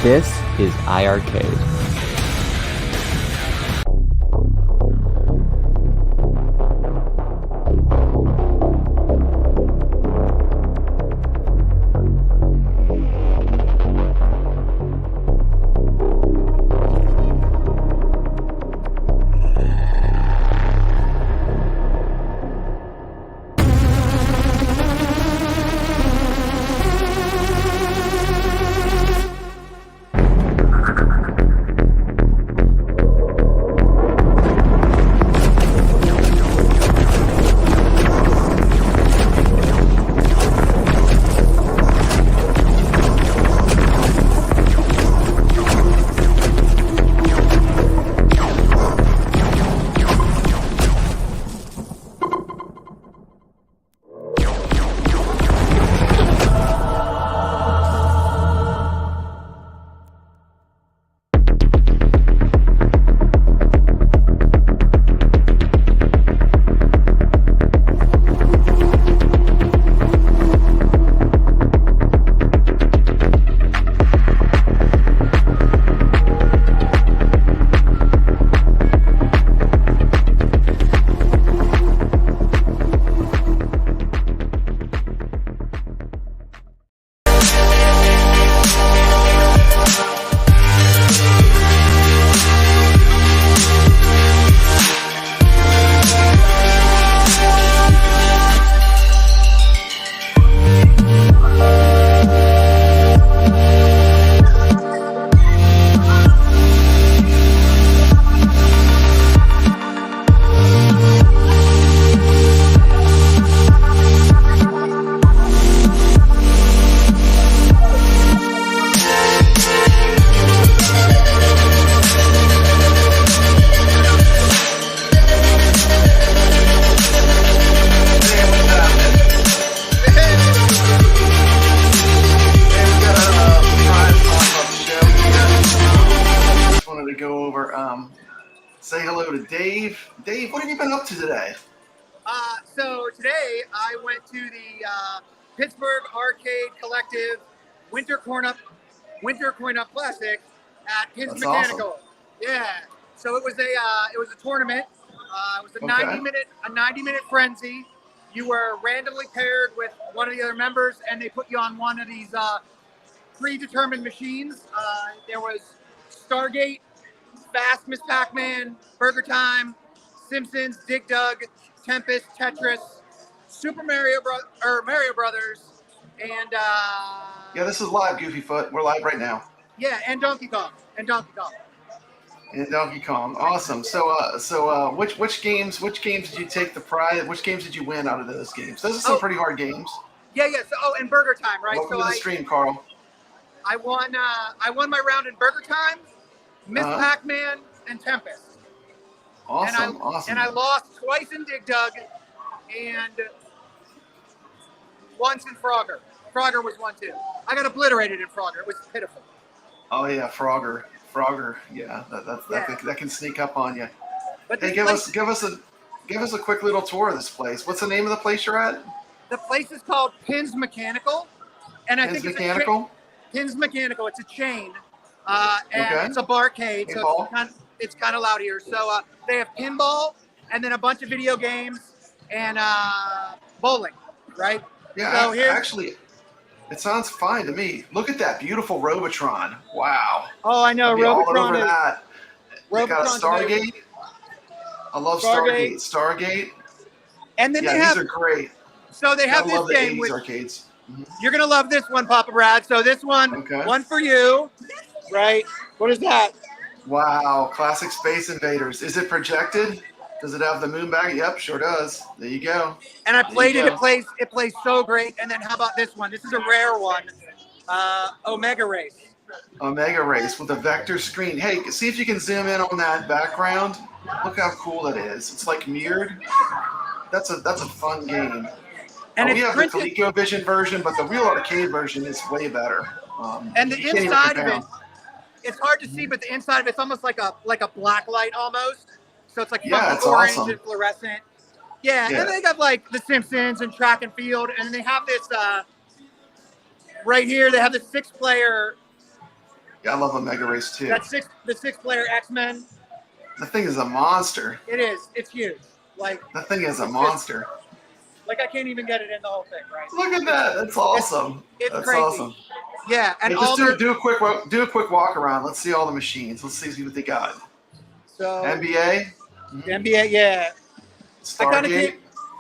This is iiRcade. Say hello to Dave. Dave, what have you been up to today? So today I went to the Pittsburgh Arcade Collective Winter Coin Up Classic at Pins That's Mechanical. Awesome. Yeah. So it was a tournament. It was a Okay. 90-minute frenzy. You were randomly paired with one of the other members, and they put you on one of these predetermined machines. There was Stargate, Fast Miss Pac-Man, Burger Time, Simpsons, Dig Dug, Tempest, Tetris, Super Mario Brothers, and Yeah, this is live, Goofyfoot. We're live right now. yeah, and Donkey Kong. And Donkey Kong. Awesome. So which games did you take the prize? Which games did you win out of those games? Those are some pretty hard games. Yeah. So, and Burger Time, right? Welcome to the stream, Carl. I won my round in Burger Time, Miss Pac-Man, and Tempest. Awesome. And I lost twice in Dig Dug, and once in Frogger. Frogger was one too. I got obliterated in Frogger. It was pitiful. Oh yeah, Frogger. Yeah, that can sneak up on you. But hey, give us a quick little tour of this place. What's the name of the place you're at? The place is called Pins Mechanical, and I think Pins Mechanical. It's a chain, and it's a barcade, so it's kind of loud here. So they have pinball, and then a bunch of video games, and bowling, right? Yeah, so actually, it sounds fine to me. Look at that beautiful Robotron. Wow. Oh, I know. Robotron is. That. They got a Stargate. I love Stargate. And then these are great. So they have this game with arcades. You're gonna love this one, Papa Brad. So this one, one for you, right? What is that? Wow, classic Space Invaders. Is it projected? Does it have the moon bag? Yep, sure does. There you go. And I played it. It plays so great. And then how about this one? This is a rare one. Omega Race. Omega Race with a vector screen. Hey, see if you can zoom in on that background. Look how cool that is. It's like mirrored. That's a fun game. And we have the ColecoVision version, but the real arcade version is way better. And the inside of it, it's hard to see, but the inside of it's almost like a black light almost. So it's like orange and fluorescent. Yeah, and they got like The Simpsons and track and field, and then they have this right here. They have this 6-player Yeah, I love a Mega Race too. That's the 6-player X-Men. The thing is a monster. It is. It's huge. Like The thing is a it's monster. like I can't even get it in the whole thing, right? Look at that. That's awesome. It's That's crazy. awesome. Yeah, and Hey, all just do a quick walk around. Let's see all the machines. Let's see what they got. So NBA. the NBA, yeah. Stargate.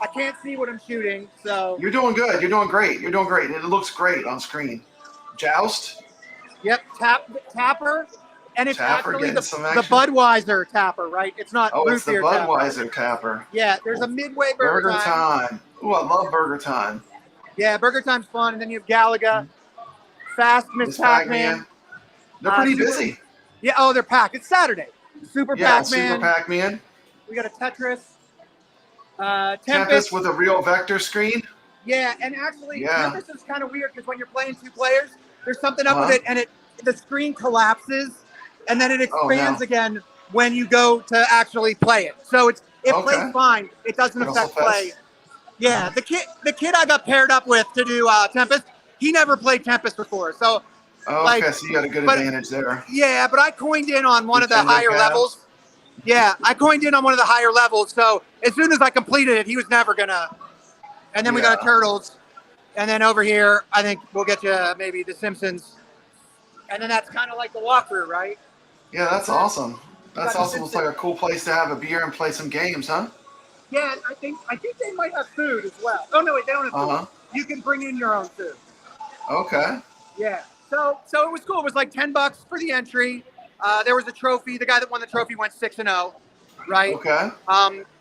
I can't see what I'm shooting, so. You're doing good. You're doing great. You're doing great. It looks great on screen. Joust. Yep, tapper, and it's Tapper actually getting the some action. Budweiser tapper, right? It's not Oh, root it's the beer Budweiser tapper. Yeah, there's a Midway Burger Time. Ooh, I love Burger Time. Yeah, Burger Time's fun, and then you have Galaga, Fast Miss Pac-Man. They're pretty busy. Yeah, oh, they're packed. It's Saturday. Super Pac-Man. Super Pac-Man. We got a Tetris. Tempest with a real vector screen. Yeah, and actually, Tempest is kind of weird because when you're playing 2 players, there's something up with it, and the screen collapses, and then it expands again when you go to actually play it. So it plays fine. It doesn't affect play. Yeah, the kid I got paired up with to do Tempest, he never played Tempest before, so. Okay, so you got a good advantage there. Yeah, but I coined in on one of the higher levels. Yeah, I coined in on one of the higher levels, so as soon as I completed it, he was never gonna. And then we got Turtles, and then over here, I think we'll get to maybe The Simpsons, and then that's kind of like the walkthrough, right? Yeah, that's awesome. That's awesome. Looks like a cool place to have a beer and play some games, huh? Yeah, I think they might have food as well. Oh no, wait, they don't have food. You can bring in your own food. Okay. Yeah. So it was cool. It was like $10 for the entry. There was a trophy. The guy that won the trophy went 6-0, right? Okay.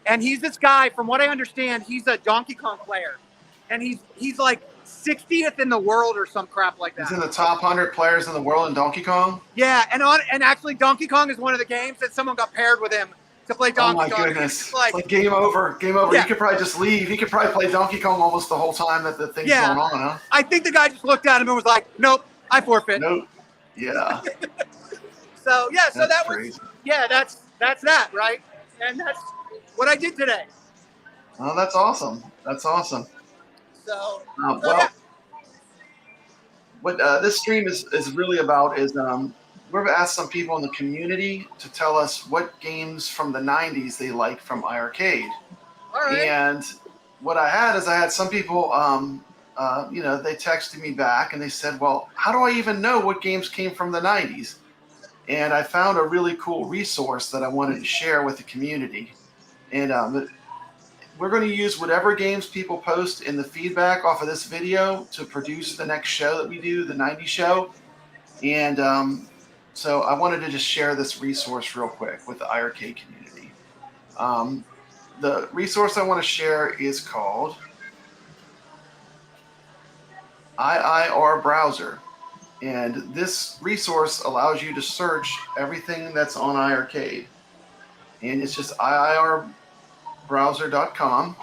And he's this guy. From what I understand, he's a Donkey Kong player, and he's like 60th in the world or some crap like that. He's in the top 100 players in the world in Donkey Kong. Yeah, and actually Donkey Kong is one of the games that someone got paired with him to play Donkey Kong. Oh my goodness! It's like game over. Game over. Yeah. You could probably just leave. He could probably play Donkey Kong almost the whole time that the thing's going on, huh? I think the guy just looked at him and was like, "Nope, I forfeit." Nope. Yeah. So that crazy. was that's that, right? And that's what I did today. Oh, that's awesome. That's awesome. So, what this stream is really about is we're asked some people in the community to tell us what games from the 90s they like from iiRcade. All right. And what I had some people, they texted me back and they said, well, how do I even know what games came from the 90s? And I found a really cool resource that I wanted to share with the community. And we're going to use whatever games people post in the feedback off of this video to produce the next show that we do, the 90s show. And so I wanted to just share this resource real quick with the iiRcade community. The resource I want to share is called iiRbrowser. And this resource allows you to search everything that's on iiRcade. And it's just iiRbrowser.com.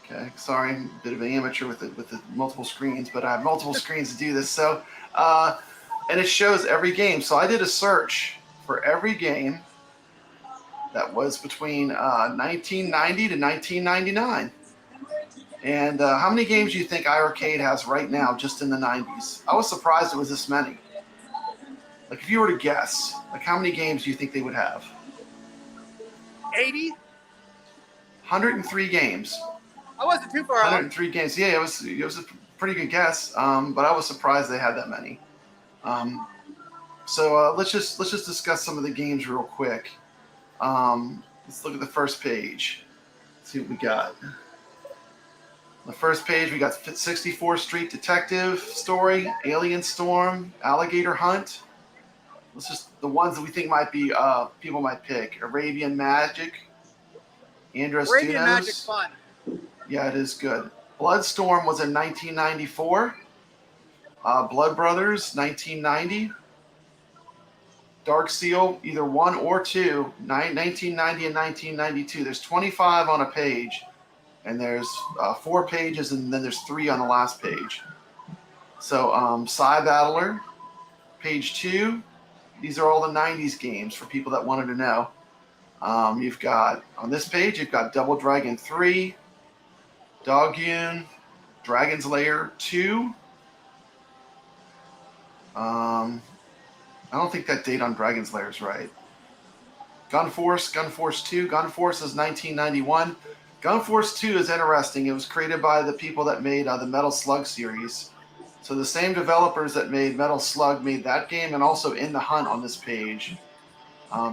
Okay, sorry, I'm a bit of an amateur with the multiple screens, but I have multiple screens to do this. So, and it shows every game. So I did a search for every game that was between 1990 to 1999. And how many games do you think iiRcade has right now just in the 90s? I was surprised it was this many. Like, if you were to guess, like, how many games do you think they would have? 80? 103 games. I wasn't too far off. 103 games. Yeah, it was a pretty good guess, but I was surprised they had that many. So let's just discuss some of the games real quick. Let's look at the first page. See what we got. The first page, we got 64th Street Detective Story, Alien Storm, Alligator Hunt. Let's just the ones that we think might be people might pick. Arabian Magic, Andres Arabian Magic's fun. Yeah, it is good. Bloodstorm was in 1994. Blood Brothers, 1990. Dark Seal, either 1 or 2, 1990 and 1992. There's 25 on a page. And there's 4 pages, and then there's 3 on the last page. So, Psy Battler, page 2. These are all the 90s games for people that wanted to know. You've got, on this page, you've got Double Dragon 3, Dogoon, Dragon's Lair 2, I don't think that date on Dragon's Lair is right. Gunforce 2. Gunforce is 1991. Gunforce 2 is interesting. It was created by the people that made the Metal Slug series. So the same developers that made Metal Slug made that game, and also In the Hunt on this page.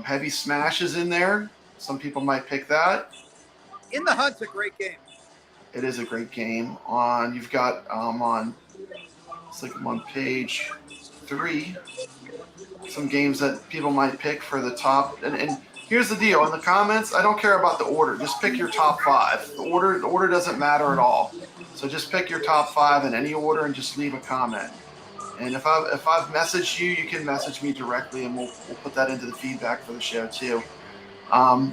Heavy Smash is in there. Some people might pick that. In the Hunt's a great game. It is a great game. You've got it's like on page 3. Some games that people might pick for the top. And here's the deal. In the comments, I don't care about the order. Just pick your top 5. The order doesn't matter at all. So just pick your top 5 in any order and just leave a comment. And if I've messaged you, you can message me directly, and we'll put that into the feedback for the show too. On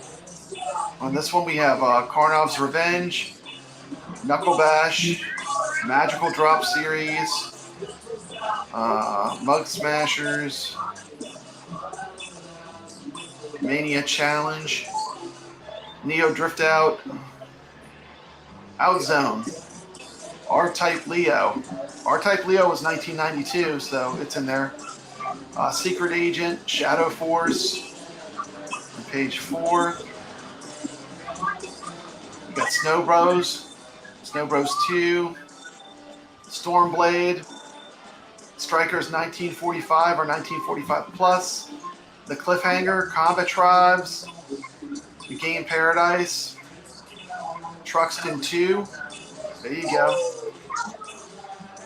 this one, we have Karnov's Revenge, Knuckle Bash, Magical Drop Series, Mug Smashers, Mania Challenge, Neo Drift Out, Outzone, R-Type Leo. R-Type Leo was 1992, so it's in there. Secret Agent, Shadow Force, on page 4. We got Snow Bros, Snow Bros 2, Stormblade, Strikers 1945 or 1945 plus, The Cliffhanger, Combat Tribes, The Game Paradise, Truxton 2, there you go,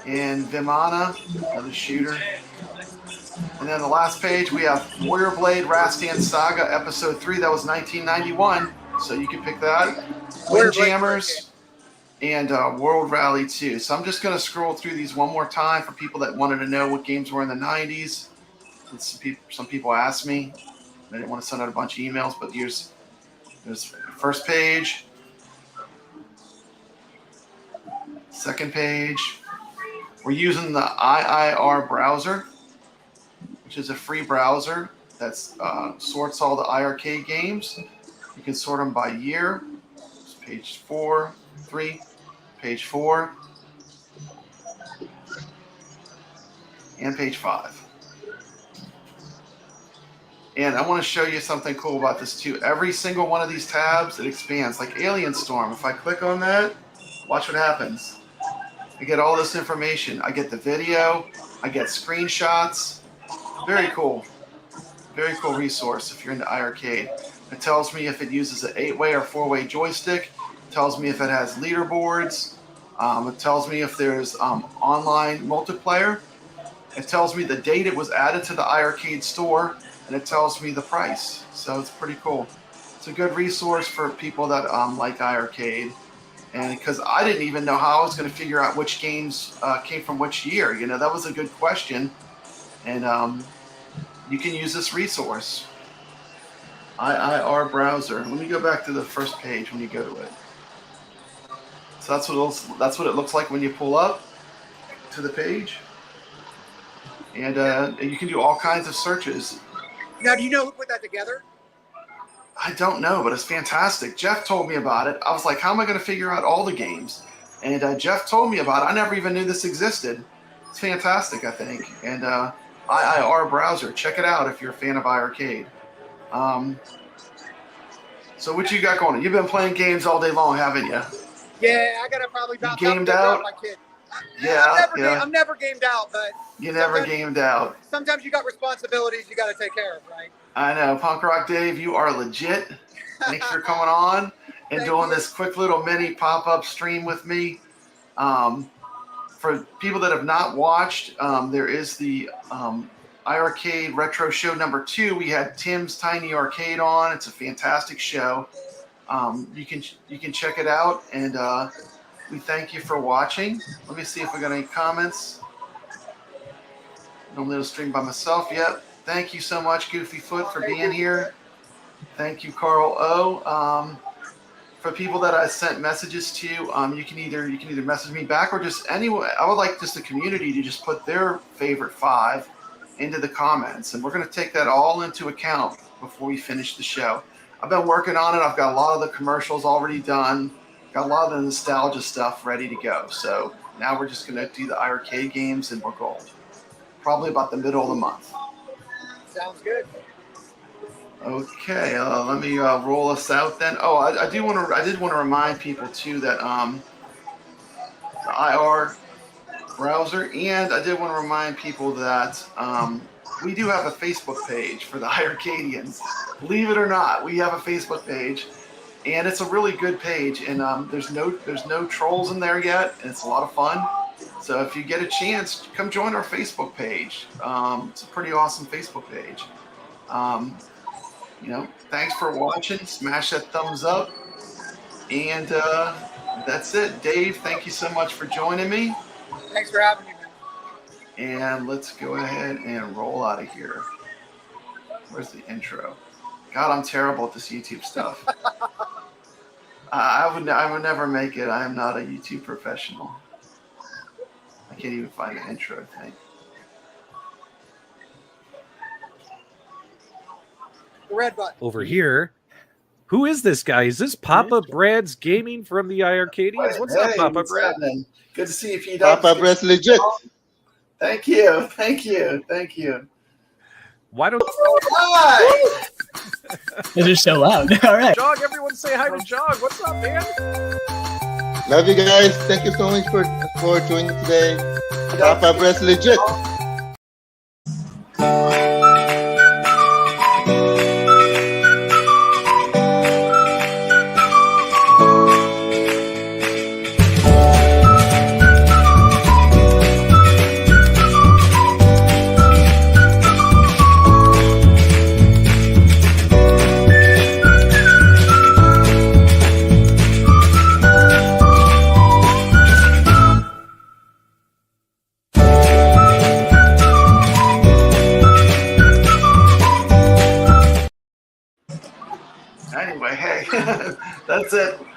and Vimana, another shooter. And then the last page, we have Warrior Blade Rastan Saga Episode 3. That was 1991, so you can pick that. Windjammers and World Rally 2. So I'm just going to scroll through these one more time for people that wanted to know what games were in the 90s. Some people asked me. I didn't want to send out a bunch of emails, but there's first page, second page. We're using the iiRbrowser, which is a free browser that sorts all the iiRcade games. You can sort them by year. It's page 3, page 4, and page 5. And I want to show you something cool about this too. Every single one of these tabs, it expands, like Alien Storm. If I click on that, watch what happens. I get all this information. I get the video. I get screenshots. Very cool. Very cool resource if you're into iiRcade. It tells me if it uses an 8-way or 4-way joystick. It tells me if it has leaderboards. It tells me if there's online multiplayer. It tells me the date it was added to the iiRcade store, and it tells me the price. So it's pretty cool. It's a good resource for people that like iiRcade. And because I didn't even know how I was going to figure out which games came from which year. You know, that was a good question. And you can use this resource. iiRbrowser. Let me go back to the first page when you go to it. So that's what it looks like when you pull up to the page. And you can do all kinds of searches. Now, do you know who put that together? I don't know, but it's fantastic. Jeff told me about it. I was like, how am I going to figure out all the games? And Jeff told me about it. I never even knew this existed. It's fantastic, I think. And iiRbrowser, check it out if you're a fan of iiRcade. So what you got going on? You've been playing games all day long, haven't you? Yeah, I got to probably bounce you gamed out my kid. Yeah, I'm never gamed out, but you never gamed out. Sometimes you got responsibilities you got to take care of, right? I know, Punk Rock Dave, you are legit. Thanks for coming on and doing this quick little mini pop-up stream with me. For people that have not watched, there is the iiRcade Retro Show number 2. We had Tim's Tiny Arcade on. It's a fantastic show. You can check it out, and we thank you for watching. Let me see if we got any comments. Normally I'll stream by myself. Yep. Thank you so much, Goofy Foot, for being here. Thank you, Carl O. For people that I sent messages to, you can either message me back or just anyone. I would like just the community to just put their favorite 5 into the comments, and we're going to take that all into account before we finish the show. I've been working on it. I've got a lot of the commercials already done. Got a lot of the nostalgia stuff ready to go. So now we're just going to do the iiRcade games, and we're gold. probably about the middle of the month. Sounds good. Okay, let me roll us out then. Oh, I did want to remind people too that the iiRbrowser, and I did want to remind people that we do have a Facebook page for the iiRcadians. Believe it or not, we have a Facebook page, and it's a really good page. And there's no trolls in there yet, and it's a lot of fun. So if you get a chance, come join our Facebook page. It's a pretty awesome Facebook page. Thanks for watching. Smash that thumbs up. And that's it. Dave, thank you so much for joining me. Thanks for having me, man. And let's go ahead and roll out of here. Where's the intro? God, I'm terrible at this YouTube stuff. I would never make it. I am not a YouTube professional. I can't even find an intro thing. The red button. Over here. Who is this guy? Is this Papa Brad's Gaming from the iiRcadians? What's up, Papa Brad? Happening? Good to see you, P. Papa Brad's legit. Thank you. Thank you. Thank you. Why don't Hi! They're just so loud. All right. Jog? Everyone say hi to Jog. What's up, man? Love you guys. Thank you so much for joining today. Papa Brad's legit. Anyway, hey, that's it.